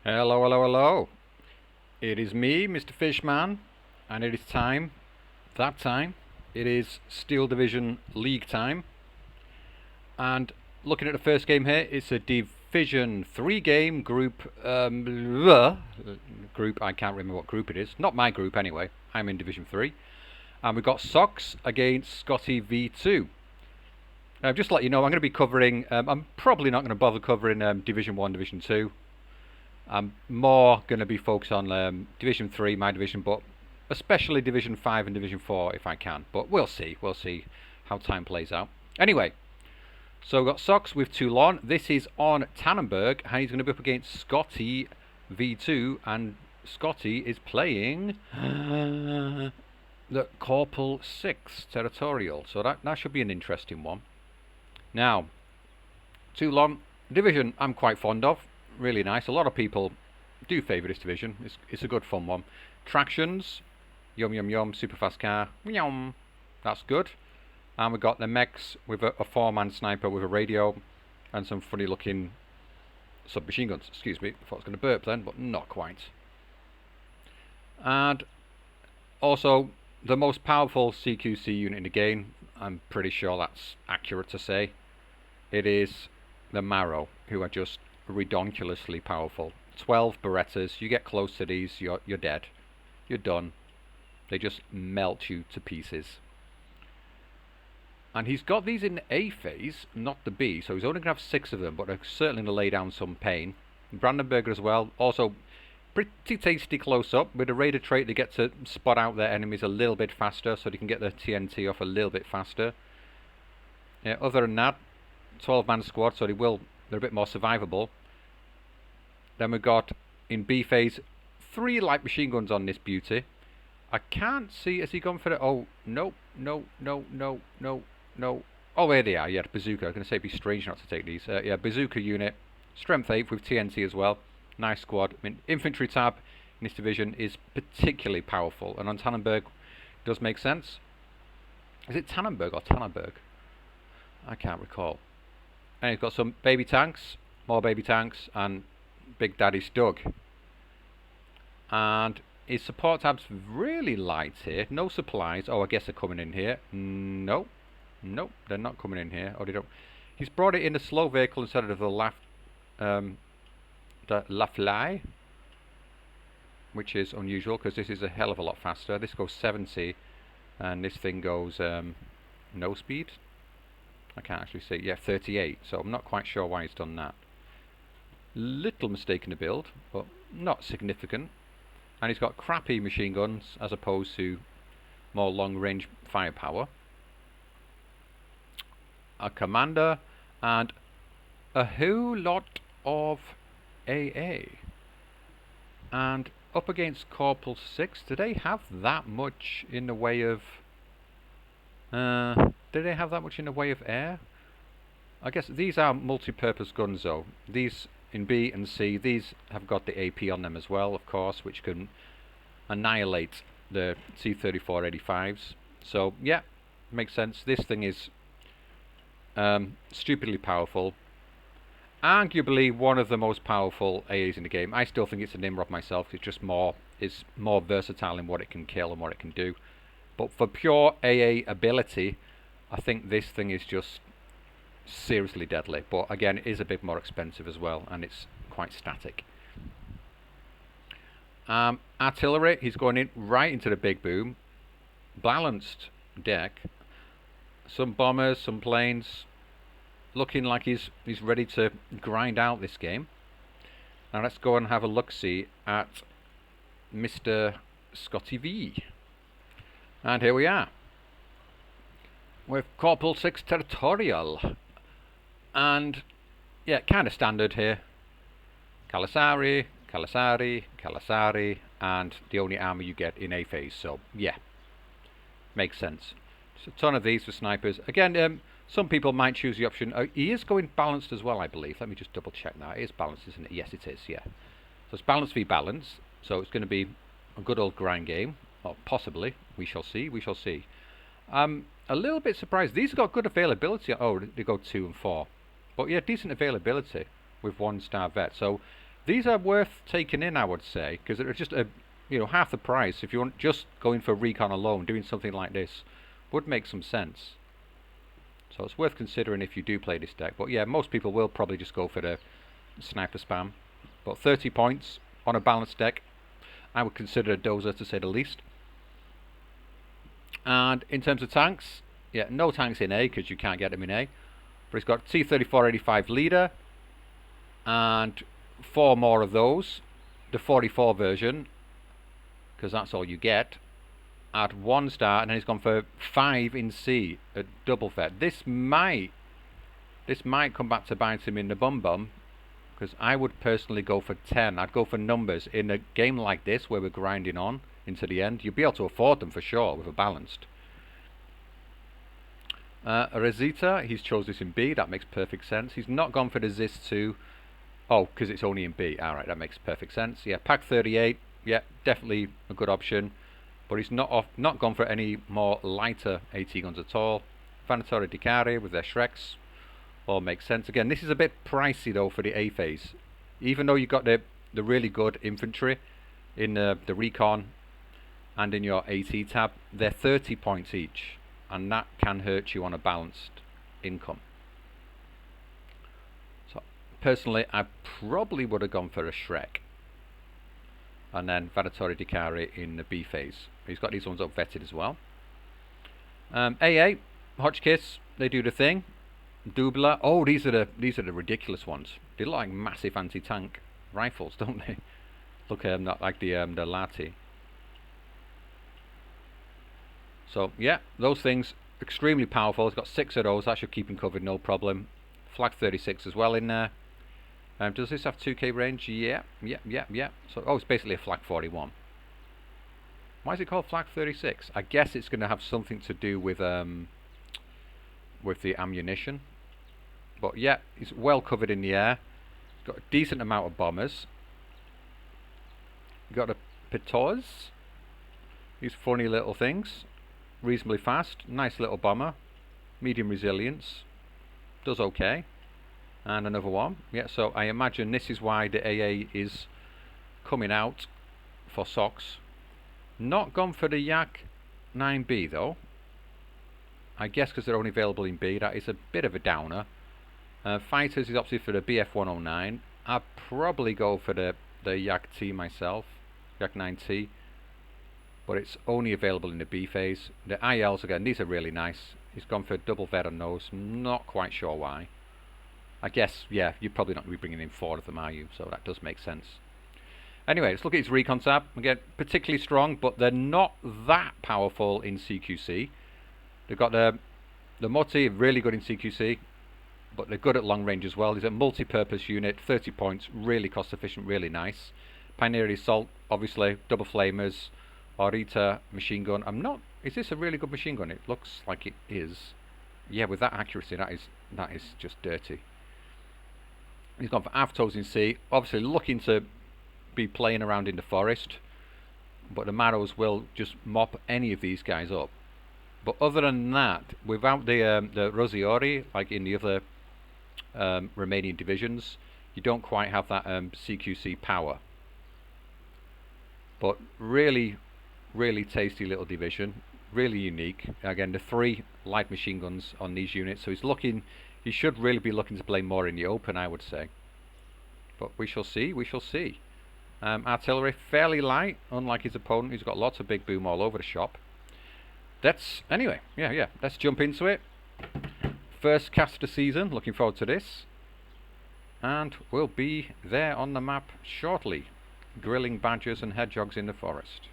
Hello, hello, hello. It is me, Mr. Fishman, and it is time. That time. It is Steel Division League time. And looking at the first game here, it's a Division 3 game group. Group, I can't remember what group it is. Not my group anyway. I'm in Division 3. And we've got Sox against Scottyv2. Just to let you know, I'm going to be covering. I'm probably not going to bother covering Division 1, Division 2. I'm more going to be focused on Division 3, my division, but especially Division 5 and Division 4 if I can. But we'll see. We'll see how time plays out. Anyway, so we've got Sox with Toulon. This is on Tannenberg, and he's going to be up against Scotty V2, and Scotty is playing the Corpul 6 Territorial. So that should be an interesting one. Now, Toulon, division I'm quite fond of. Really nice. A lot of people do favour this division. It's a good fun one. Tractions, yum yum yum, super fast car, yum. That's good. And we've got the mechs with a 4-man sniper with a radio and some funny looking submachine guns. Excuse me, I thought I was going to burp then, but not quite. And also the most powerful CQC unit in the game. I'm pretty sure that's accurate to say. It is the Marrow, who are just redonkulously powerful. 12 Berettas, you get close to these, you're dead. You're done. They just melt you to pieces. And he's got these in the A phase, not the B, so he's only going to have 6 of them, but they're certainly going to lay down some pain. Brandenburger as well, also pretty tasty close up. With a Raider trait, they get to spot out their enemies a little bit faster, so they can get their TNT off a little bit faster. Yeah, other than that, 12-man squad, so they're a bit more survivable. Then we've got, in B phase, 3 light machine guns on this beauty. I can't see, has he gone for the, oh, no. Oh, there they are, yeah, the bazooka. I was going to say it'd be strange not to take these. Yeah, bazooka unit, strength 8 with TNT as well. Nice squad. I mean, infantry tab in this division is particularly powerful, and on Tannenberg does make sense. Is it Tannenberg or Tannenberg? I can't recall. And he's got some baby tanks, more baby tanks, and Big Daddy Stug. And his support tab's really light here. No supplies. Oh, I guess they're coming in here. Nope, they're not coming in here. Oh, they don't. He's brought it in a slow vehicle instead of the La Fly, which is unusual because this is a hell of a lot faster. This goes 70, and this thing goes no speed. I can't actually see. Yeah, 38. So I'm not quite sure why he's done that. Little mistake in the build, but not significant. And he's got crappy machine guns as opposed to more long-range firepower. A commander and a whole lot of AA. And up against Corpul 6, do they have that much in the way of... do they have that much in the way of air? I guess these are multi-purpose guns though. These in B and C, these have got the AP on them as well, of course, which can annihilate the C-3485s. So yeah, makes sense. This thing is stupidly powerful. Arguably one of the most powerful AAs in the game. I still think it's a Nimrod myself. It's just more versatile in what it can kill and what it can do. But for pure AA ability, I think this thing is just seriously deadly. But again, it is a bit more expensive as well, and it's quite static. Artillery, he's going in right into the big boom. Balanced deck. Some bombers, some planes. Looking like he's ready to grind out this game. Now let's go and have a look-see at Mr. Scotty V. And here we are. With Corpul 6 Territorial. And yeah, kind of standard here. Calasari, and the only armor you get in A phase. So yeah, makes sense. Just a ton of these for snipers. Again, some people might choose the option. He is going balanced as well, I believe. Let me just double check that. It is balanced, isn't it? Yes, it is. Yeah. So it's balance v balance. So it's going to be a good old grind game. Or possibly. We shall see. We shall see. A little bit surprised. These have got good availability. Oh, they go 2 and 4. But yeah, decent availability with 1-star vet. So These are worth taking in, I would say, because they're just a, you know, half the price. If you want just going for recon alone, doing something like this would make some sense. So it's worth considering if you do play this deck. But yeah, most people will probably just go for the sniper spam. But 30 points on a balanced deck, I would consider a dozer to say the least. And in terms of tanks, yeah, no tanks in A because you can't get them in A. But it's got T-34-85 leader and 4 more of those. The 44 version, because that's all you get, at 1 star, and then he's gone for 5 in C at double fed. This might come back to bite him in the bum, because I would personally go for 10. I'd go for numbers in a game like this where we're grinding on into the end. You'll be able to afford them for sure with a balanced. Rosita, he's chose this in B. That makes perfect sense. He's not gone for the ZIS-2. Oh, because it's only in B. Alright, that makes perfect sense. Yeah, Pack 38. Yeah, definitely a good option. But he's not gone for any more lighter AT guns at all. Vanatore Dicari with their Shreks. All makes sense. Again, this is a bit pricey though for the A phase. Even though you've got the really good infantry in the recon and in your AT tab, they're 30 points each. And that can hurt you on a balanced income. So personally, I probably would have gone for a Shrek. And then Vanatore Dicari in the B phase. He's got these ones up vetted as well. AA, Hotchkiss, they do the thing. Dubla, oh, these are the ridiculous ones. They look like massive anti-tank rifles, don't they? Look not like the Lati. So yeah, those things extremely powerful. It's got 6 of those. That should keep him covered, no problem. Flag 36 as well in there. Does this have 2k range? Yeah. So, oh, it's basically a Flag 41. Why is it called Flag 36? I guess it's going to have something to do with the ammunition. But yeah, it's well covered in the air. It's got a decent amount of bombers. You've got a Pitoz. These funny little things. Reasonably fast. Nice little bomber. Medium resilience. Does okay. And another one. Yeah, so I imagine this is why the AA is coming out for socks. Not gone for the Yak 9B though. I guess because they're only available in B. That is a bit of a downer. Fighters is opted for the BF109. I'd probably go for the Yak T myself. Yak 9T. But it's only available in the B phase. The ILs again, these are really nice. He's gone for double vet on those. Not quite sure why. I guess, yeah, you're probably not going to be bringing in 4 of them, are you? So that does make sense. Anyway, let's look at his recon tab. Again, particularly strong, but they're not that powerful in CQC. They've got the Moti, really good in CQC, but they're good at long range as well. He's a multi-purpose unit, 30 points, really cost efficient, really nice. Pioneer Assault, obviously, double flamers. Orita machine gun. Is this a really good machine gun? It looks like it is. Yeah, with that accuracy, that is just dirty. He's gone for Avtos in C. Obviously looking to be playing around in the forest, but the Marrows will just mop any of these guys up. But other than that, without the Rosiori, like in the other Romanian divisions, you don't quite have that CQC power. But really tasty little division, really unique. Again, the 3 light machine guns on these units, so he should really be looking to play more in the open, I would say. But we shall see, artillery, fairly light, unlike his opponent, who's got lots of big boom all over the shop. Anyway, yeah, let's jump into it. First cast of the season, looking forward to this. And we'll be there on the map shortly, grilling badgers and hedgehogs in the forest.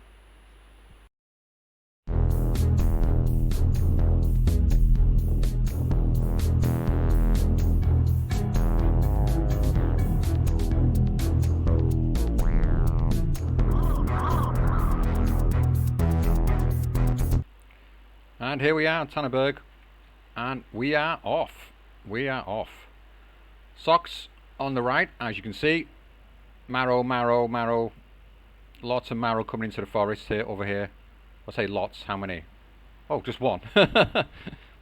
And here we are, Tanneberg, and we are off. Socks on the right, as you can see. Marrow. Lots of marrow coming into the forest here, over here. I'll say lots, how many? Oh, just 1.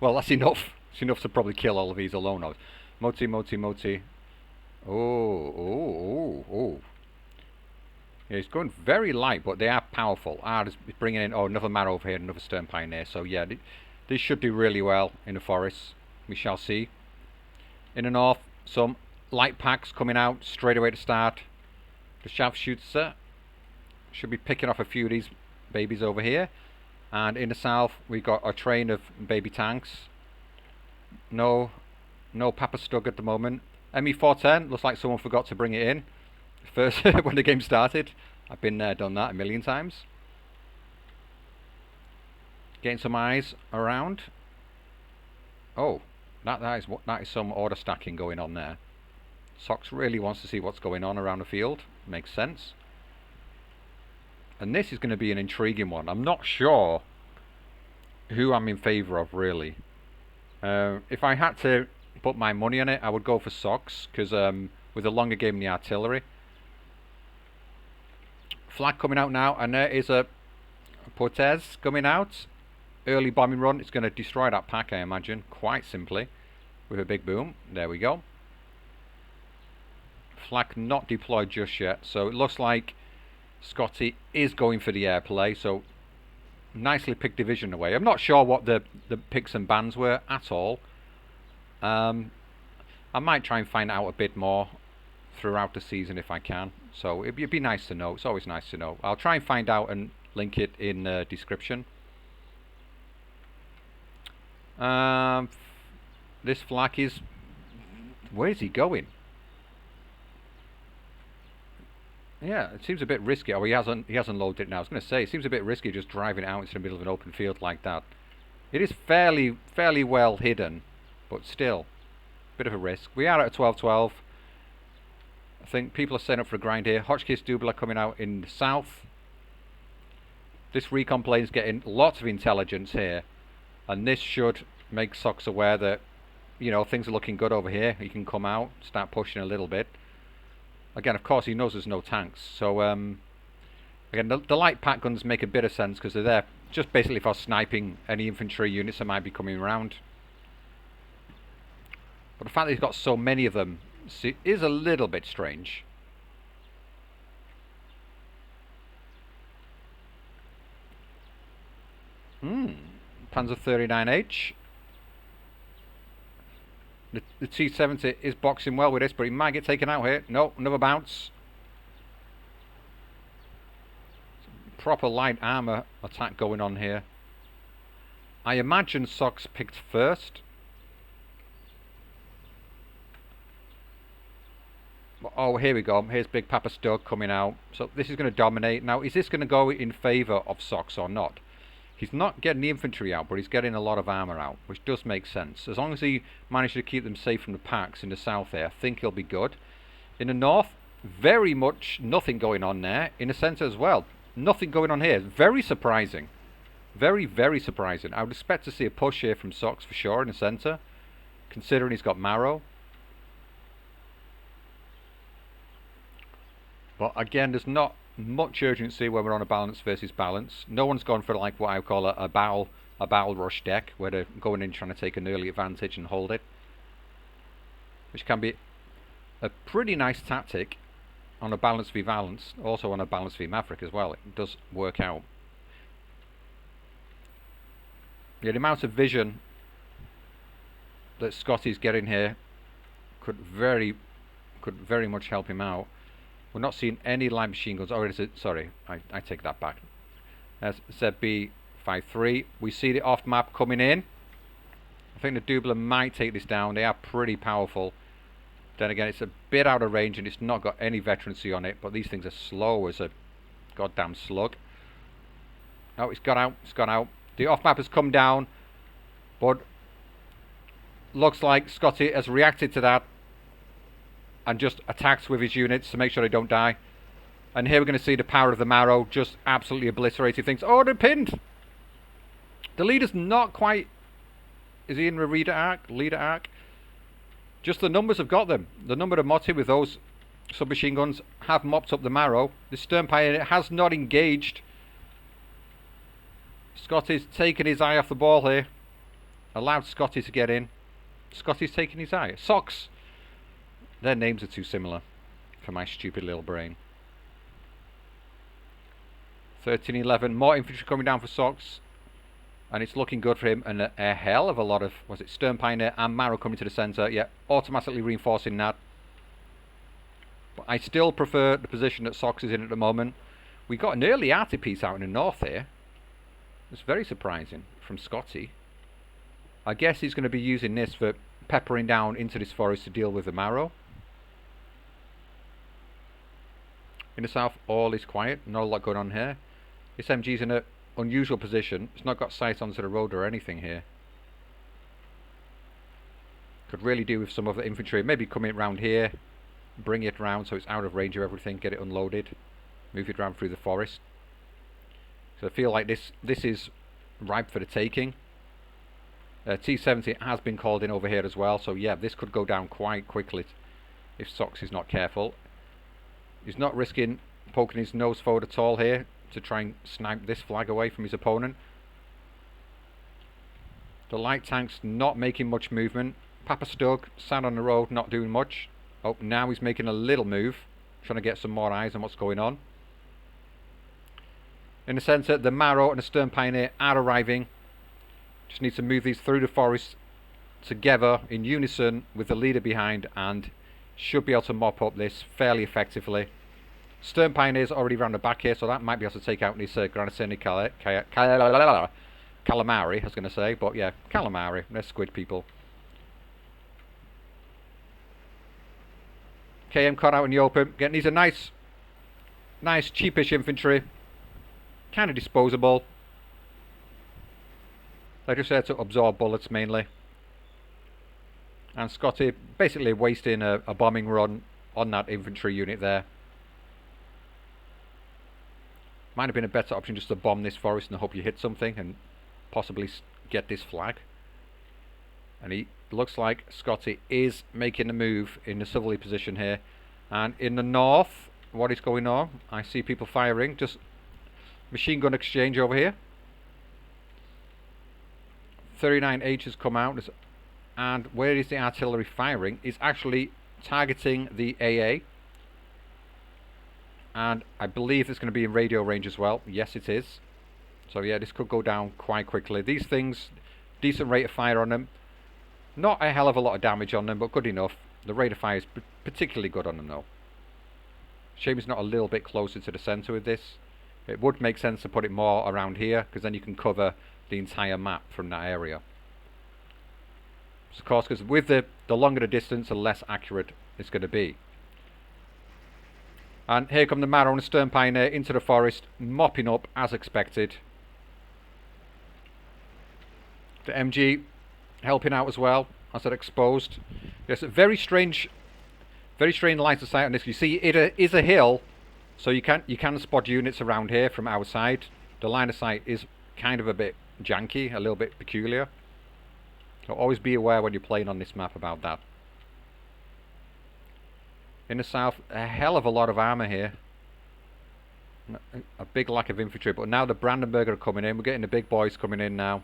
Well, that's enough. It's enough to probably kill all of these alone. Moti. Oh. Yeah, he's going very light, but they are powerful. Just bringing in, another marrow over here, another stern pioneer. So yeah, they should do really well in the forest. We shall see. In the north, some light packs coming out straight away to start. The sharpshooter should be picking off a few of these babies over here. And in the south, we've got a train of baby tanks. No Papa Stug at the moment. ME410, looks like someone forgot to bring it in first when the game started. I've been there, done that a million times. Getting some eyes around. Oh, that is some order stacking going on there. Sox really wants to see what's going on around the field. Makes sense. And this is going to be an intriguing one. I'm not sure who I'm in favour of, really. If I had to put my money on it, I would go for Sox, because with a longer game in the artillery. Flag coming out now, and there is a Portez coming out. Early bombing run. It's going to destroy that pack, I imagine, quite simply, with a big boom. There we go. Flag not deployed just yet, so it looks like Scotty is going for the airplay. So nicely picked division away. I'm not sure what the picks and bans were at all. I might try and find out a bit more throughout the season if I can. So it'd be nice to know. It's always nice to know. I'll try and find out and link it in the description. This flak is... Where's he going? Yeah, it seems a bit risky. Oh, he hasn't loaded it now. I was going to say, it seems a bit risky just driving it out into the middle of an open field like that. It is fairly well hidden, but still, bit of a risk. We are at a 12-12. I think people are setting up for a grind here. Hotchkiss Doubler coming out in the south. This recon plane is getting lots of intelligence here, and this should make Sox aware that, you know, things are looking good over here. He can come out, start pushing a little bit. Again, of course, he knows there's no tanks. So, again, the light pack guns make a bit of sense because they're there just basically for sniping any infantry units that might be coming around. But the fact that he's got so many of them is a little bit strange. Panzer 39H. The T-70 is boxing well with this, but he might get taken out here. No, another bounce. Proper light armour attack going on here. I imagine Sox picked first. Oh, here we go. Here's Big Papa Stug coming out. So this is going to dominate. Now, is this going to go in favour of Sox or not? He's not getting the infantry out, but he's getting a lot of armour out, which does make sense. As long as he manages to keep them safe from the packs in the south there, I think he'll be good. In the north, very much nothing going on there. In the centre as well, nothing going on here. Very surprising. Very, very surprising. I would expect to see a push here from Sox for sure in the centre, considering he's got marrow. But again, there's not much urgency when we're on a balance versus balance. No one's gone for like what I call a barrel rush deck, where they're going in trying to take an early advantage and hold it, which can be a pretty nice tactic on a balance v balance, also on a balance v Maverick as well. It does work out. Yeah, the amount of vision that Scotty's getting here could very much help him out. We're not seeing any light machine guns. Oh, sorry, I take that back. That's ZB-53. We see the off map coming in. I think the Doubler might take this down. They are pretty powerful. Then again, it's a bit out of range and it's not got any veterancy on it, but these things are slow as a goddamn slug. Oh, it's got out. It's got out. The off map has come down, but looks like Scotty has reacted to that and just attacks with his units to make sure they don't die. And here we're going to see the power of the marrow just absolutely obliterating things. Oh, they're pinned! The leader's not quite... Is he in the leader arc? Just the numbers have got them. The number of Motti with those submachine guns have mopped up the marrow. The stern pioneer has not engaged. Scotty's taken his eye off the ball here. Allowed Scotty to get in. Scotty's taking his eye. Sox Their names are too similar for my stupid little brain. 1311, more infantry coming down for Sox. And it's looking good for him, and a hell of a lot of, was it Sturm Pioneer and Marrow coming to the centre. Yeah, automatically reinforcing that. But I still prefer the position that Sox is in at the moment. We got an early arty piece out in the north here. It's very surprising from Scotty. I guess he's going to be using this for peppering down into this forest to deal with the Marrow. In the south, all is quiet, not a lot going on here. This MG's in a unusual position. It's not got sight onto the road or anything here. Could really do with some of the infantry. Maybe coming around here, bring it round so it's out of range of everything, get it unloaded, move it around through the forest. So I feel like this is ripe for the taking. T-70 has been called in over here as well, so yeah, this could go down quite quickly if Sox is not careful. He's not risking poking his nose forward at all here to try and snipe this flag away from his opponent. The light tank's not making much movement. Papa Stug sat on the road, not doing much. Oh, now he's making a little move, trying to get some more eyes on what's going on. In the centre, the Marrow and the Sturm Pioneer are arriving. Just need to move these through the forest together in unison with the leader behind, and should be able to mop up this fairly effectively. Sturm Pioneer's already round the back here, so that might be able to take out this Granacini Calamari, I was going to say, but yeah, Calamari, they're squid people. KM caught out in the open, getting these are nice cheapish infantry, kind of disposable. They're just there to absorb bullets mainly. And Scotty basically wasting a bombing run on that infantry unit there. Might have been a better option just to bomb this forest and hope you hit something and possibly get this flag. And he looks like Scotty is making a move in the southerly position here. And in the north, what is going on? I see people firing. Just machine gun exchange over here. 39H has come out. And where is the artillery firing? It's actually targeting the AA. And I believe it's going to be in radio range as well. Yes, it is. So yeah, this could go down quite quickly. These things, decent rate of fire on them. Not a hell of a lot of damage on them, but good enough. The rate of fire is particularly good on them though. Shame it's not a little bit closer to the centre with this. It would make sense to put it more around here, because then you can cover the entire map from that area. So of course, because with the longer the distance, the less accurate it's going to be. And here come the Marrow and the Sturm Pioneer into the forest, mopping up as expected. The MG helping out as well, as it exposed. Yes, a very strange line of sight on this. You see, it is a hill, so you can spot units around here from outside. The line of sight is kind of a bit janky, a little bit peculiar. So always be aware when you're playing on this map about that. In the south, a hell of a lot of armour here. A big lack of infantry, but now the Brandenburger are coming in. We're getting the big boys coming in now.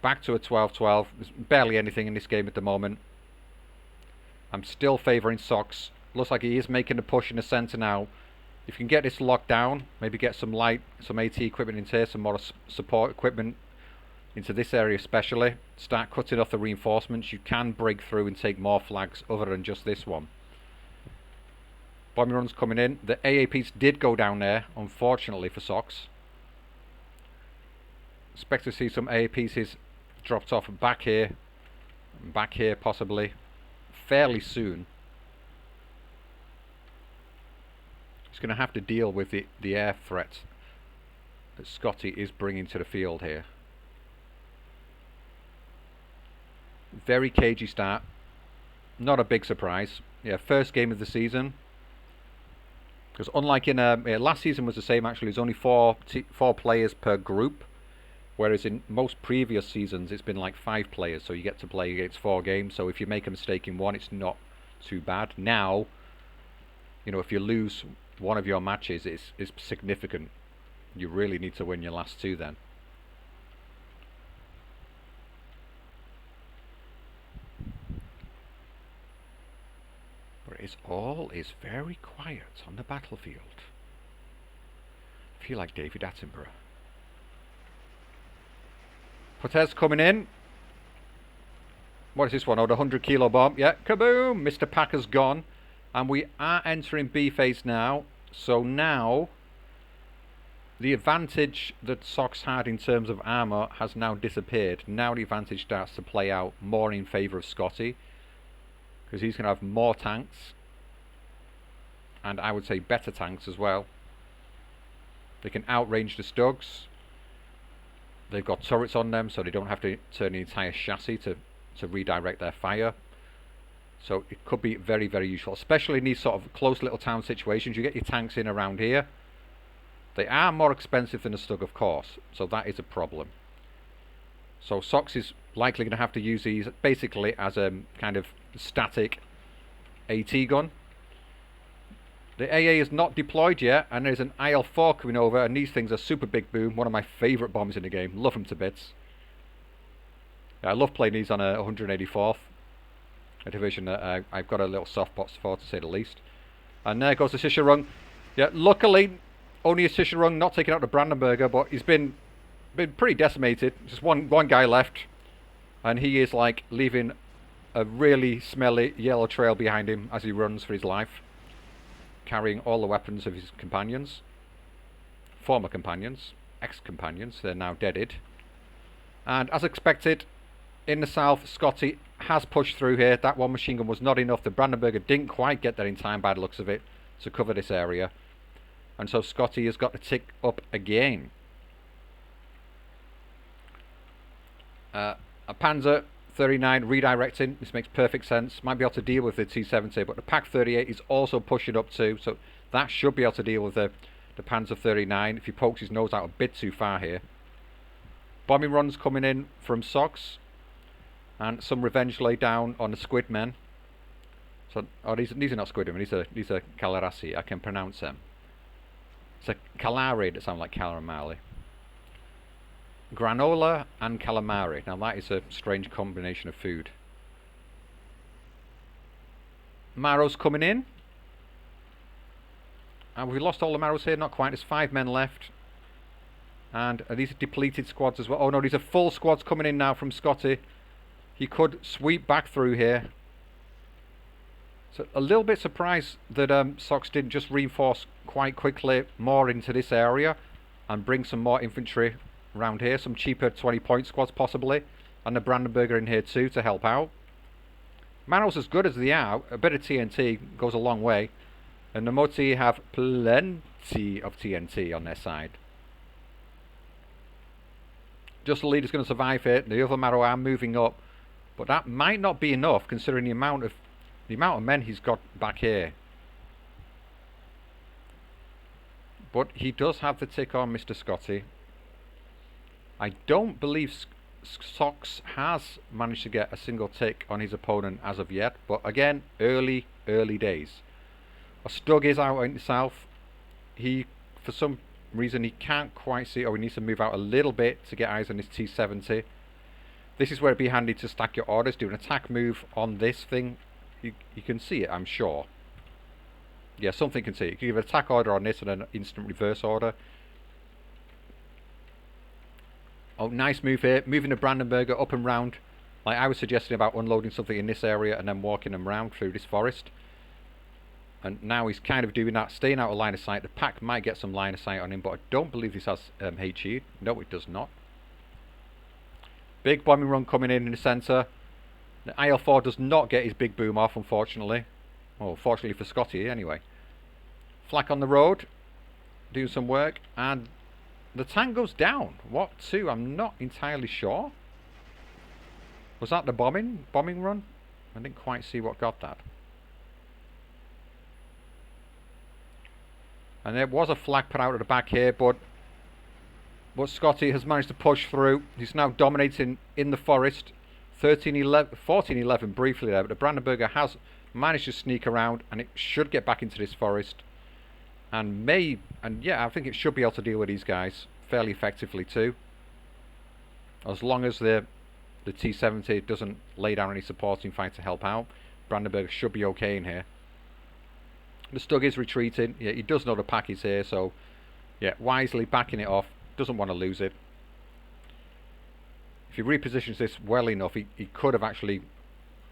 Back to a 12-12. There's barely anything in this game at the moment. I'm still favouring Sox. Looks like he is making a push in the centre now. If you can get this locked down, maybe get some AT equipment into here, some more support equipment into this area especially, start cutting off the reinforcements, you can break through and take more flags other than just this one. Bombing runs coming in. The AAPs did go down there, unfortunately for Sox. Expect to see some AA pieces dropped off back here possibly, fairly soon. He's going to have to deal with the air threat that Scotty is bringing to the field here. Very cagey start. Not a big surprise. Yeah, first game of the season. Because unlike in last season was the same actually. There's only four players per group, whereas in most previous seasons it's been like 5 players. So you get to play against 4 games. So if you make a mistake in one, it's not too bad. Now, you know, if you lose one of your matches, it's significant. You really need to win your last 2 then. all is very quiet on the battlefield. I feel like David Attenborough. Potez coming in. What is this one? Oh, the 100 kilo bomb. Yeah, kaboom! Mr. Packer's gone. And we are entering B phase now. So now, the advantage that Sox had in terms of armor has now disappeared. Now the advantage starts to play out more in favour of Scotty, because he's going to have more tanks. And I would say better tanks as well. They can outrange the Stugs. They've got turrets on them, so they don't have to turn the entire chassis to redirect their fire. So it could be very, very useful, especially in these sort of close little town situations. You get your tanks in around here. They are more expensive than a Stug, of course, so that is a problem. So Sox is likely going to have to use these basically as a kind of static AT gun. The AA is not deployed yet, and there's an IL-4 coming over, and these things are super big boom, one of my favourite bombs in the game. Love them to bits. Yeah, I love playing these on a 184th. A division that I've got a little soft spot for, to say the least. And there goes the Sischerung. Yeah, luckily, only a Sischerung, not taking out the Brandenburger, but he's been pretty decimated. Just one guy left, and he is like leaving a really smelly yellow trail behind him as he runs for his life, carrying all the weapons of his companions. Former companions, ex-companions, they're now deaded. And as expected, in the south, Scotty has pushed through here. That one machine gun was not enough. The Brandenburger didn't quite get there in time by the looks of it to cover this area. And so Scotty has got to tick up again. A Panzer 39 redirecting. This makes perfect sense. Might be able to deal with the T-70, but the Pak 38 is also pushing up too. So that should be able to deal with the Panzer 39 if he pokes his nose out a bit too far here. Bombing runs coming in from Sox. And some revenge laid down on the Squid Men. So, oh, these are not Squid Men, these are Calarasi. I can pronounce them. It's a Calari that sound like calamari. Granola and calamari. Now that is a strange combination of food. Marrow's coming in. And we lost all the Marrows here, not quite. There's 5 men left. And these are depleted squads as well. Oh no, these are full squads coming in now from Scotty. He could sweep back through here. So a little bit surprised that Sox didn't just reinforce quite quickly more into this area and bring some more infantry around here. Some cheaper 20-point squads possibly. And the Brandenburger in here too to help out. Manuals as good as they are. A bit of TNT goes a long way. And the Moti have plenty of TNT on their side. Just the leader's going to survive it. The other Marrow are moving up. But that might not be enough considering the amount of men he's got back here. But he does have the tick on Mr. Scotty. I don't believe Sox has managed to get a single tick on his opponent as of yet. But again, early days. A Stug is out in the south. He, for some reason, he can't quite see, or he needs to move out a little bit to get eyes on his T-70. This is where it'd be handy to stack your orders. Do an attack move on this thing. You can see it, I'm sure. Yeah, something can see it. You can give an attack order on this and an instant reverse order. Oh, nice move here. Moving the Brandenburger up and round. Like I was suggesting about unloading something in this area and then walking them round through this forest. And now he's kind of doing that, staying out of line of sight. The pack might get some line of sight on him, but I don't believe this has HE. No, it does not. Big bombing run coming in the centre. The IL-4 does not get his big boom off, unfortunately. Well, fortunately for Scotty, anyway. Flak on the road. Doing some work. And the tank goes down. What to? I'm not entirely sure. Was that the bombing run? I didn't quite see what got that. And there was a flag put out at the back here, but Scotty has managed to push through. He's now dominating in the forest. 14-11 briefly there, but the Brandenburger has managed to sneak around, and it should get back into this forest. And yeah, I think it should be able to deal with these guys fairly effectively too. As long as the T-70 doesn't lay down any supporting fight to help out, Brandenburger should be okay in here. The Stug is retreating. Yeah, he does know the pack is here, so yeah, wisely backing it off. Doesn't want to lose it. If he repositions this well enough, he could have actually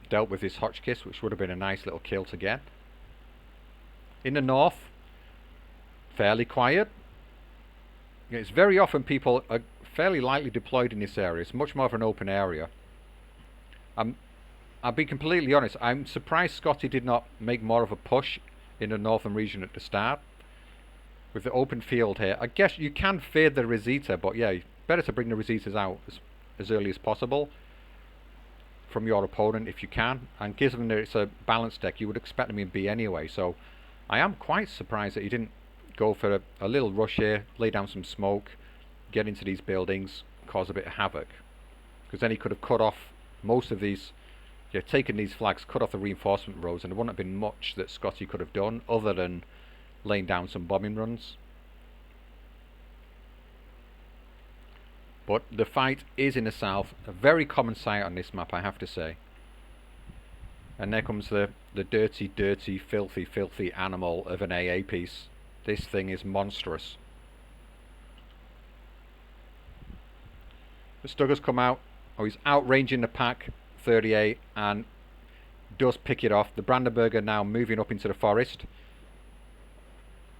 dealt with this Hotchkiss, which would have been a nice little kill to get. In the north, fairly quiet. Yeah, it's very often people are fairly lightly deployed in this area. It's much more of an open area. I'll be completely honest, I'm surprised Scotty did not make more of a push in the northern region at the start. With the open field here, I guess you can fade the Rosita, but yeah, better to bring the Rositas out as early as possible from your opponent if you can. And given that it's a balanced deck, you would expect them in B anyway. So I am quite surprised that he didn't go for a little rush here, lay down some smoke, get into these buildings, cause a bit of havoc. Because then he could have cut off most of these, yeah, taken these flags, cut off the reinforcement roads, and there wouldn't have been much that Scotty could have done other than laying down some bombing runs. But the fight is in the south, a very common sight on this map, I have to say. And there comes the dirty, dirty, filthy, filthy animal of an AA piece. This thing is monstrous. The Stugger's come out. Oh, he's outranging the pack, 38, and does pick it off. The Brandenburger now moving up into the forest.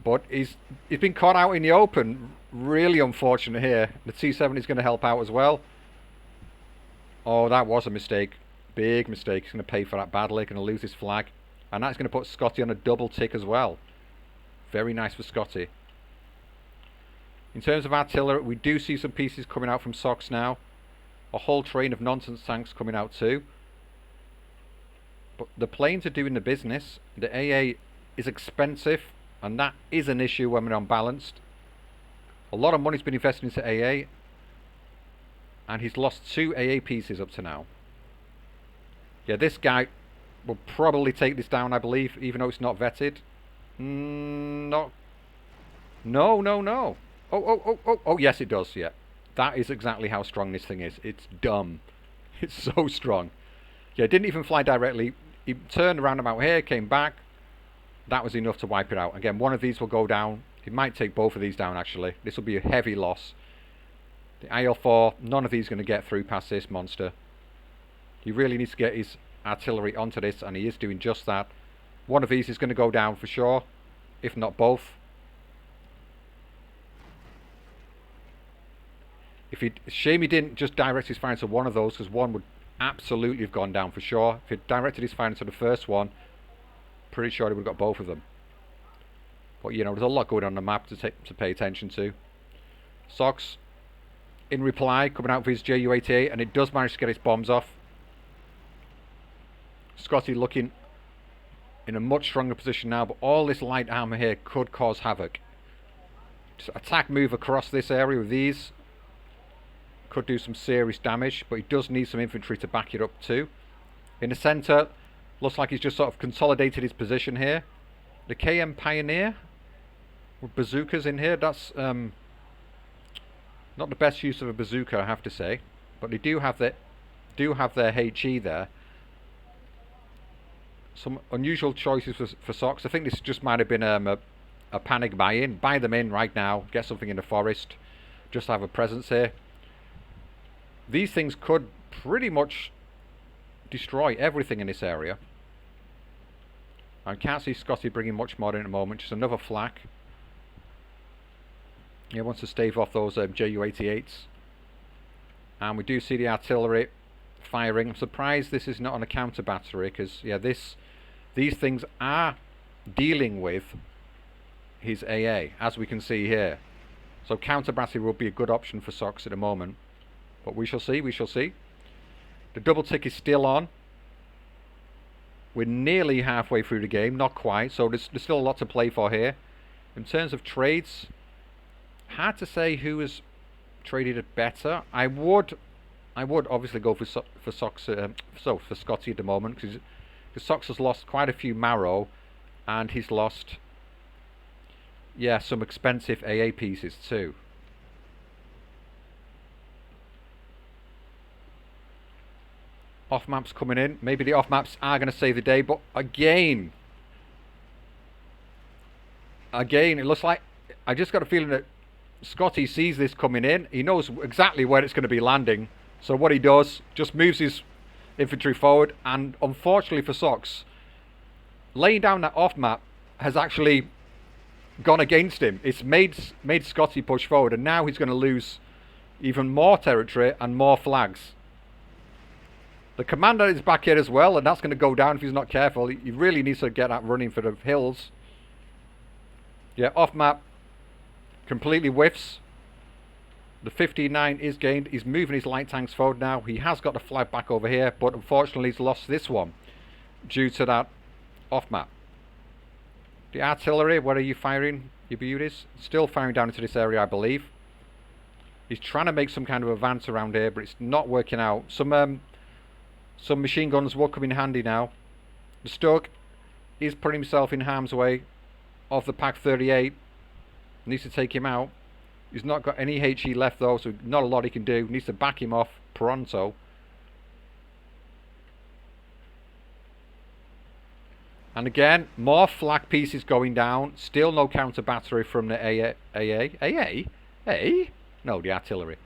But he's been caught out in the open. Really unfortunate here. The T7 is going to help out as well. Oh, that was a mistake. Big mistake. He's going to pay for that badly. Going to lose his flag. And that's going to put Scotty on a double tick as well. Very nice for Scotty. In terms of artillery, we do see some pieces coming out from Sox now. A whole train of nonsense tanks coming out too. But the planes are doing the business. The AA is expensive, and that is an issue when we're unbalanced. A lot of money's been invested into AA, and he's lost 2 AA pieces up to now. Yeah, this guy will probably take this down, I believe, even though it's not vetted. No. Oh, yes it does, yeah. That is exactly how strong this thing is. It's dumb. It's so strong. Yeah, it didn't even fly directly. He turned around about here, came back. That was enough to wipe it out. Again, one of these will go down. It might take both of these down, actually. This will be a heavy loss. The IL-4, none of these are going to get through past this monster. He really needs to get his artillery onto this, and he is doing just that. One of these is going to go down for sure, if not both. Shame he didn't just direct his fire into one of those, because one would absolutely have gone down for sure. If he directed his fire into the first one, pretty sure he would have got both of them. But you know, there's a lot going on the map to pay attention to. Sox, in reply, coming out for his Ju-88, and it does manage to get its bombs off. Scotty looking in a much stronger position now, but all this light armor here could cause havoc. Just attack move across this area with these could do some serious damage, but he does need some infantry to back it up too. In the centre, looks like he's just sort of consolidated his position here. The KM Pioneer with bazookas in here, that's not the best use of a bazooka, I have to say, but they do have their HE there. Some unusual choices for Sox. I think this just might have been a panic buy-in. Buy them in right now, get something in the forest, just have a presence here. These things could pretty much destroy everything in this area. I can't see Scotty bringing much more in at the moment. Just another flak. He wants to stave off those Ju-88s. And we do see the artillery firing. I'm surprised this is not on a counter battery, because yeah, these things are dealing with his AA, as we can see here. So counter battery will be a good option for Sox at the moment. But we shall see, we shall see. The double tick is still on. We're nearly halfway through the game, not quite, so there's still a lot to play for here. In terms of trades, hard to say who has traded it better. I would obviously go for Sox, for Scotty at the moment, because Sox has lost quite a few marrow, and he's lost, yeah, some expensive AA pieces too. Off maps coming in. Maybe the off maps are going to save the day, but again, Again, it looks like... I just got a feeling that Scotty sees this coming in. He knows exactly where it's going to be landing. So what he does, just moves his infantry forward. And unfortunately for Sox, laying down that off map has actually gone against him. It's made Scotty push forward. And now he's going to lose even more territory and more flags. The commander is back here as well. And that's going to go down if he's not careful. He really needs to get that running for the hills. Yeah, off map. Completely whiffs. The 59 is gained. He's moving his light tanks forward now. He has got the flag back over here, but unfortunately he's lost this one due to that off map. The artillery, where are you firing, you beauties? Still firing down into this area, I believe. He's trying to make some kind of advance around here, but it's not working out. Some machine guns will come in handy now. The Stug is putting himself in harm's way of the Pack 38. Needs to take him out. He's not got any HE left though, so not a lot he can do. Needs to back him off pronto. And again, more flak pieces going down. Still no counter battery from the AA? No, the artillery.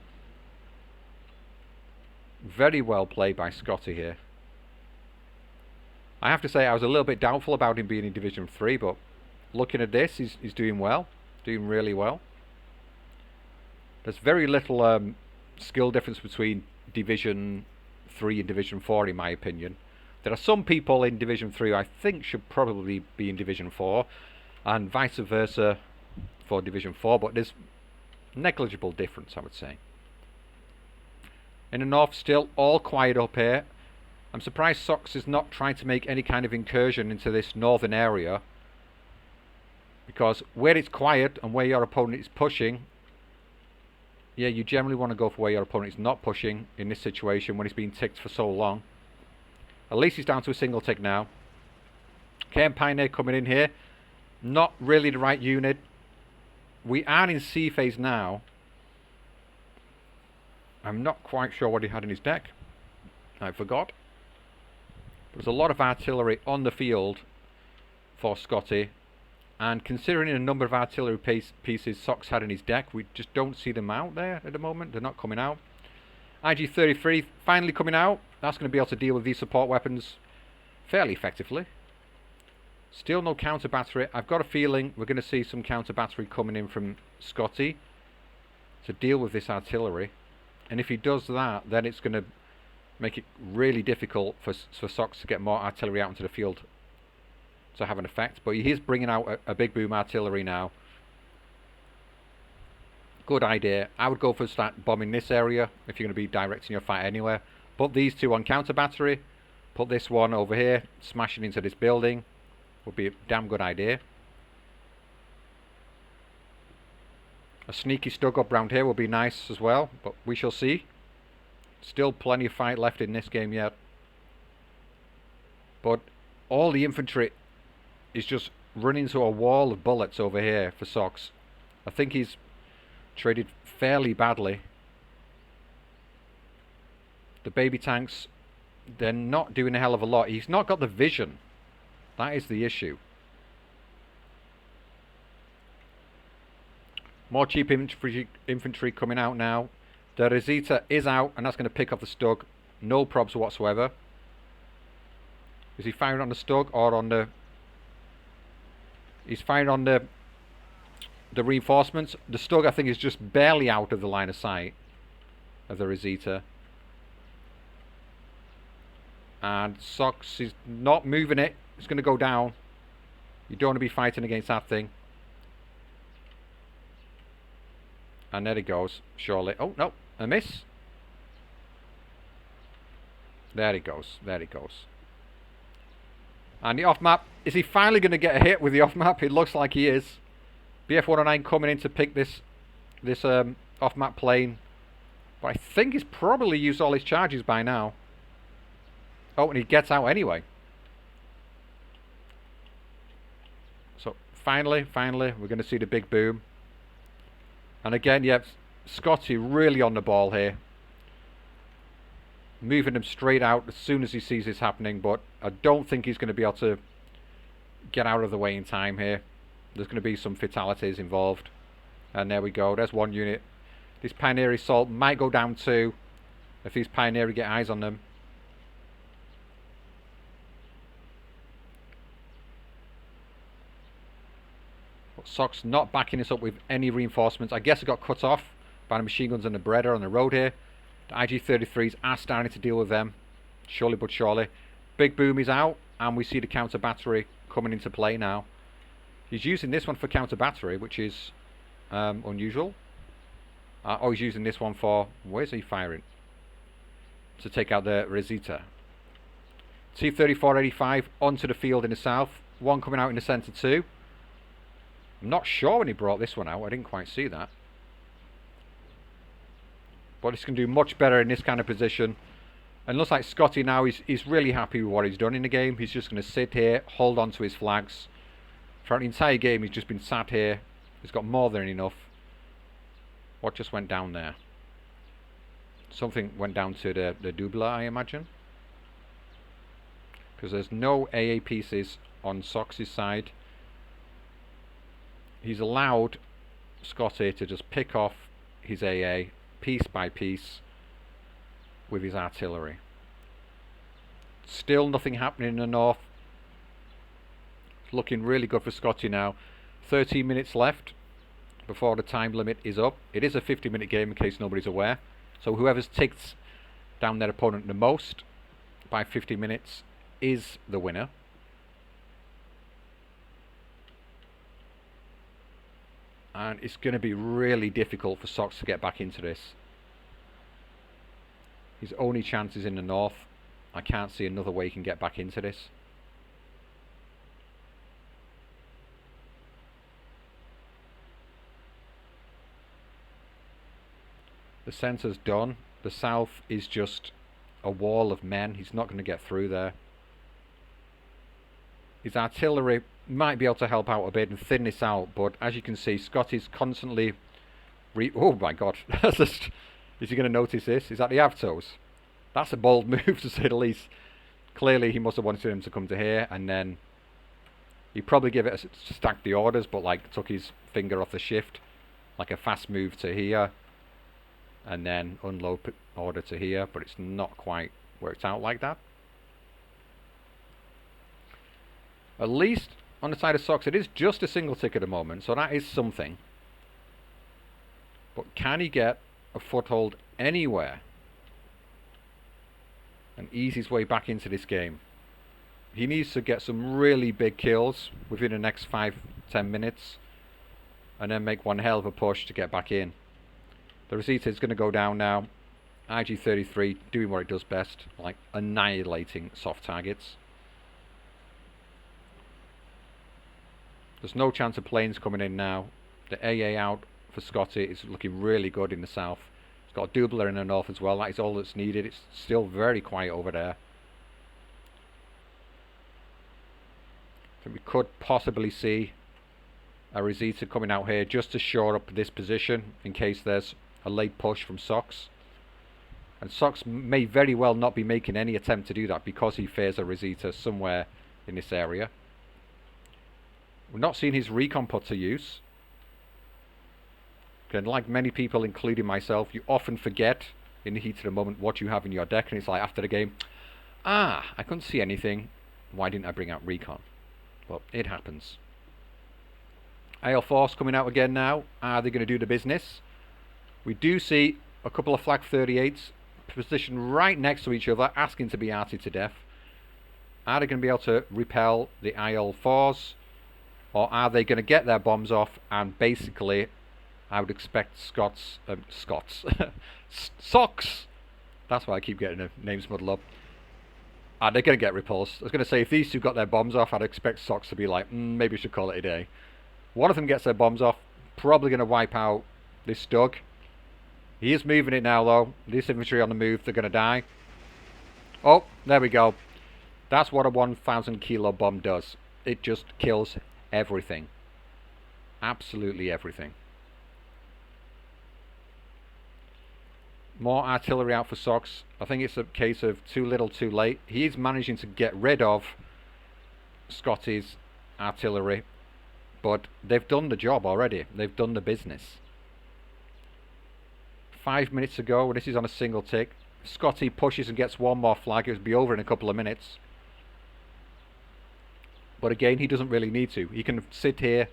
Very well played by Scotty here. I have to say I was a little bit doubtful about him being in Division 3, but looking at this, he's doing well. Doing really well. There's very little skill difference between Division 3 and Division 4 in my opinion. There are some people in Division 3 I think should probably be in Division 4 and vice versa for Division 4, but there's negligible difference, I would say. In the north, still all quiet up here. I'm surprised Sox is not trying to make any kind of incursion into this northern area, because where it's quiet and where your opponent is pushing, yeah, you generally want to go for where your opponent is not pushing in this situation when he's been ticked for so long. At least he's down to a single tick now. KM Pioneer coming in here. Not really the right unit. We are in C phase now. I'm not quite sure what he had in his deck. I forgot. There's a lot of artillery on the field for Scotty. And considering the number of artillery pieces Sox had in his deck, we just don't see them out there at the moment. They're not coming out. IG-33 finally coming out. That's going to be able to deal with these support weapons fairly effectively. Still no counter battery. I've got a feeling we're going to see some counter battery coming in from Scotty to deal with this artillery. And if he does that, then it's going to make it really difficult for Sox to get more artillery out into the field to have an effect. But he is bringing out a big boom artillery now. Good idea. I would go for start bombing this area if you're going to be directing your fight anywhere. Put these two on counter battery. Put this one over here, smashing into this building. Would be a damn good idea. A sneaky Stug up round here will be nice as well, but we shall see. Still plenty of fight left in this game yet. But all the infantry is just running into a wall of bullets over here for Sox. I think he's traded fairly badly. The baby tanks, they're not doing a hell of a lot. He's not got the vision. That is the issue. More cheap infantry coming out now. The Rosita is out, and that's going to pick up the Stug. No probs whatsoever. Is he firing on the Stug or on the... He's firing on the reinforcements. The Stug, I think, is just barely out of the line of sight of the Rosita. And Sox is not moving it. It's going to go down. You don't want to be fighting against that thing. And there it goes, surely. Oh, no, a miss. There it goes, there it goes. And the off-map, is he finally going to get a hit with the off-map? It looks like he is. BF-109 coming in to pick this off-map plane. But I think he's probably used all his charges by now. Oh, and he gets out anyway. So, finally, we're going to see the big boom. And again, yeah, Scotty really on the ball here. Moving him straight out as soon as he sees this happening, but I don't think he's going to be able to get out of the way in time here. there's going to be some fatalities involved. And there we go, there's one unit. This Pioneer assault might go down too, if these Pioneer get eyes on them. But Sox not backing us up with any reinforcements. I guess it got cut off by the machine guns and the Beretta on the road here. The IG-33s are starting to deal with them, surely but surely. Big Boom is out, and we see the counter battery coming into play now. He's using this one for counter battery, which is unusual. Oh, he's using this one for, where's he firing? To take out the Rosita. T-34-85 onto the field in the south. One coming out in the centre too. I'm not sure when he brought this one out. I didn't quite see that. But he's going to do much better in this kind of position. And looks like Scotty now, he's really happy with what he's done in the game. He's just going to sit here, hold on to his flags. Throughout the entire game, he's just been sat here. He's got more than enough. What just went down there? Something went down to the Dubla, I imagine. Because there's no AA pieces on Sox's side. He's allowed Scotty to just pick off his AA piece by piece with his artillery. Still nothing happening in the north. It's looking really good for Scotty now. 13 minutes left before the time limit is up. It is a 50-minute game in case nobody's aware. So whoever's ticked down their opponent the most by 50 minutes is the winner. And it's going to be really difficult for Sox to get back into this. His only chance is in the north. I can't see another way he can get back into this. The centre's done. The south is just a wall of men. He's not going to get through there. His artillery might be able to help out a bit and thin this out, but as you can see, Scotty's constantly... oh my god. Is he going to notice this? Is that the Avtos? That's a bold move to say the least. Clearly he must have wanted him to come to here, and then he probably give it a stack the orders, but like took his finger off the shift, like a fast move to here, and then unload order to here, but it's not quite worked out like that. At least on the side of Sox, it is just a single tick at the moment, so that is something. But can he get a foothold anywhere and ease his way back into this game? He needs to get some really big kills within the next 5-10 minutes and then make one hell of a push to get back in. The Rosita is going to go down now. IG-33 doing what it does best, like annihilating soft targets. There's no chance of planes coming in now. The AA out for Scotty is looking really good in the south. It's got a doubler in the north as well. That is all that's needed. It's still very quiet over there. I think we could possibly see a Rosita coming out here just to shore up this position in case there's a late push from Sox. And Sox may very well not be making any attempt to do that because he fears a Rosita somewhere in this area. We're not seeing his recon put to use. And like many people, including myself, you often forget in the heat of the moment what you have in your deck, and it's like after the game, I couldn't see anything. Why didn't I bring out recon? Well, it happens. AL Force coming out again now. Are they going to do the business? We do see a couple of Flak 38s positioned right next to each other, asking to be arted to death. Are they going to be able to repel the IL-4s? Or are they going to get their bombs off and basically, I would expect Sox. That's why I keep getting the names muddled up. Are they going to get repulsed? I was going to say, if these two got their bombs off, I'd expect Sox to be like, maybe we should call it a day. One of them gets their bombs off, probably going to wipe out this Stug. He is moving it now though. This infantry on the move, they're going to die. Oh, there we go. That's what a 1,000 kilo bomb does. It just kills everything. Absolutely everything. More artillery out for Sox. I think it's a case of too little too late. He is managing to get rid of Scotty's artillery, but they've done the job already. They've done the business. 5 minutes ago, this is on a single tick. Scotty pushes and gets one more flag. It will be over in a couple of minutes. But again, he doesn't really need to. He can sit here.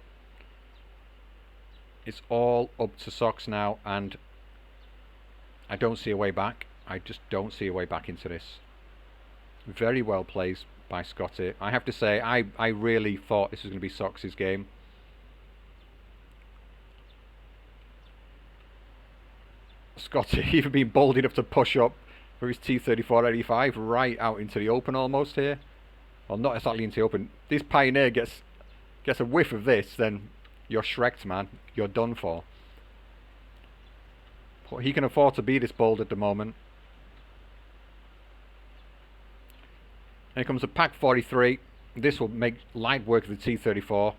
It's all up to Sox now, and I don't see a way back. I just don't see a way back into this. Very well played by Scotty. I have to say, I really thought this was going to be Sox's game. Scotty even being bold enough to push up for his T-34-85 right out into the open almost here. Well, not exactly into the open. This Pioneer gets a whiff of this, then you're shreked, man. You're done for. But he can afford to be this bold at the moment. Here comes a Pack 43. This will make light work of the T-34.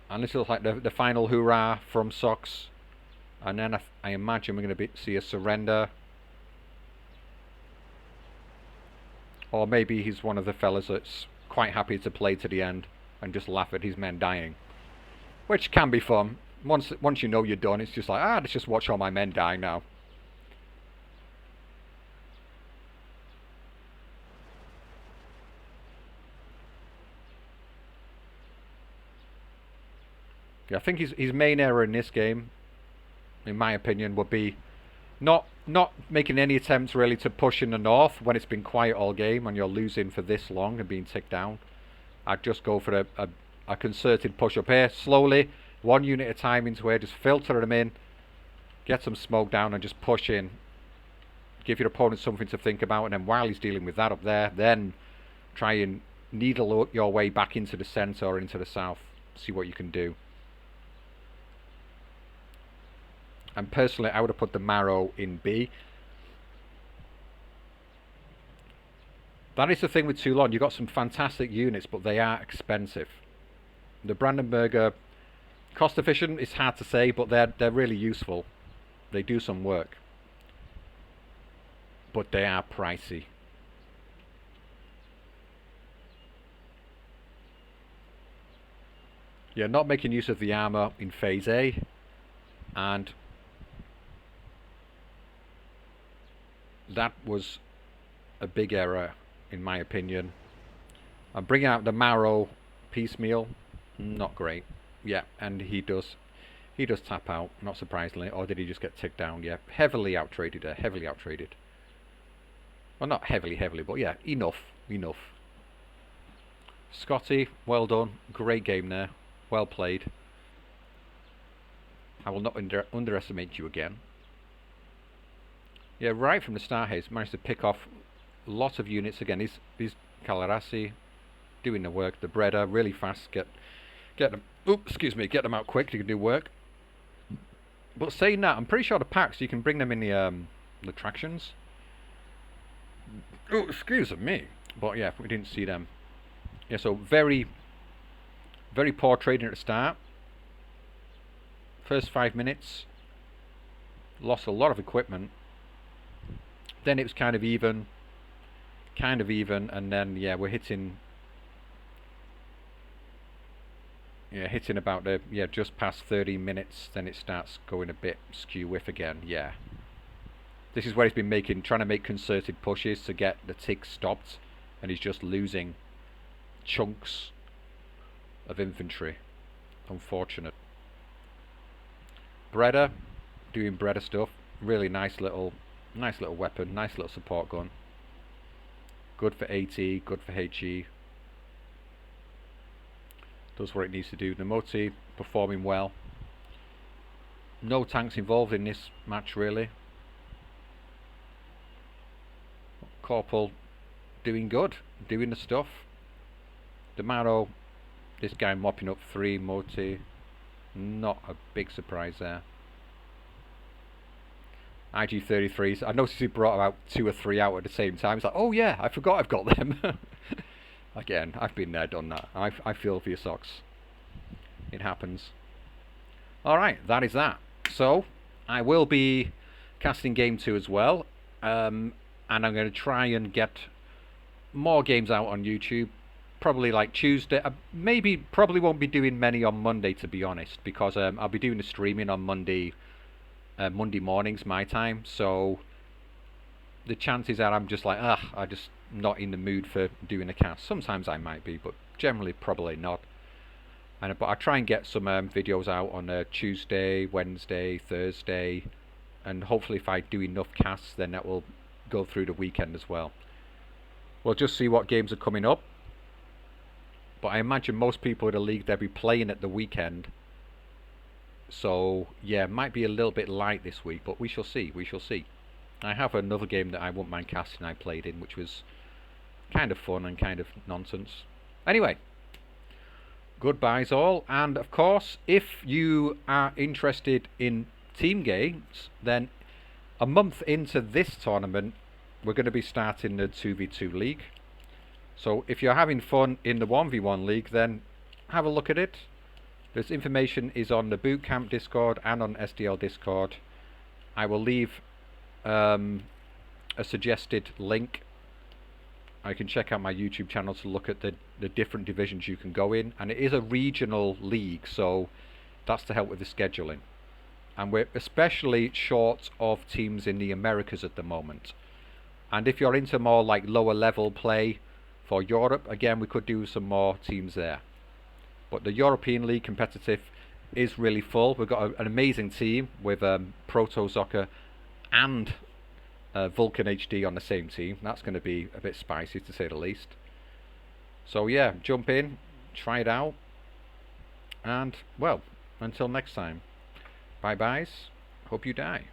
And this looks like the final hurrah from Sox. And then I imagine we're going to see a surrender. Or maybe he's one of the fellas that's quite happy to play to the end and just laugh at his men dying. Which can be fun. Once you know you're done, it's just like, let's just watch all my men die now. Yeah, I think his main error in this game, in my opinion, would be not making any attempts really to push in the north when it's been quiet all game and you're losing for this long and being ticked down. I'd just go for a concerted push up here, slowly, 1 unit at a time into here, just filter them in, get some smoke down and just push in. Give your opponent something to think about, and then while he's dealing with that up there, then try and needle your way back into the centre or into the south. See what you can do. And personally, I would have put the Marrow in B. That is the thing with Toulon. You've got some fantastic units, but they are expensive. The Brandenburger, cost efficient, it's hard to say, but they're really useful. They do some work. But they are pricey. Yeah, not making use of the armour in Phase A. And that was a big error, in my opinion. And bringing out the Marrow piecemeal, not great. Yeah, and he does tap out, not surprisingly. Or did he just get ticked down? Yeah, heavily out-traded there, heavily out-traded. Well, not heavily, but yeah, enough. Scotty, well done. Great game there. Well played. I will not underestimate you again. Yeah, right from the start, he's managed to pick off lots of units. Again, these Calarassi doing the work. The Breda really fast. Get them. Oops, excuse me. Get them out quick. You can do work. But saying that, I'm pretty sure the packs you can bring them in the tractions. Oh, excuse me. But yeah, we didn't see them. Yeah, so very, very poor trading at the start. First 5 minutes, lost a lot of equipment. Then it was kind of even, and then yeah, we're hitting about the just past 30 minutes. Then it starts going a bit skew-whiff again. Yeah, this is where he's been trying to make concerted pushes to get the tick stopped, and he's just losing chunks of infantry. Unfortunate. Breda, doing Breda stuff. Really nice little weapon, nice little support gun. Good for AT, good for HE. Does what it needs to do. Namoti performing well. No tanks involved in this match really. Corpul doing good, doing the stuff. Demaro, this guy mopping up 3. Moti, not a big surprise there. IG-33s, I noticed he brought about 2 or 3 out at the same time. It's like, oh yeah, I forgot I've got them. Again, I've been there, done that. I feel for your Sox. It happens. Alright, that is that. So, I will be casting Game 2 as well. And I'm going to try and get more games out on YouTube. Probably like Tuesday. Probably won't be doing many on Monday, to be honest, because I'll be doing the streaming on Monday, Monday mornings my time. So the chances are I'm just like, I just not in the mood for doing a cast. Sometimes I might be, but generally probably not. But I try and get some videos out on Tuesday, Wednesday, Thursday, and hopefully if I do enough casts, then that will go through the weekend as well. We'll just see what games are coming up. But I imagine most people in the league, they'll be playing at the weekend. So yeah, it might be a little bit light this week, but we shall see. We shall see. I have another game that I won't mind casting I played in, which was kind of fun and kind of nonsense. Anyway, goodbyes all, and of course, if you are interested in team games, then a month into this tournament, we're going to be starting the 2v2 league. So if you're having fun in the 1v1 league, then have a look at it. This information is on the Bootcamp Discord and on SDL Discord. I will leave a suggested link. I can check out my YouTube channel to look at the different divisions you can go in, and it is a regional league, so that's to help with the scheduling. And we're especially short of teams in the Americas at the moment. And if you're into more like lower level play for Europe, again, we could do some more teams there. But the European League competitive is really full. We've got an amazing team with Proto Zocker and Vulcan HD on the same team. That's going to be a bit spicy, to say the least. So yeah, jump in, try it out, and well, until next time, bye byes, hope you die.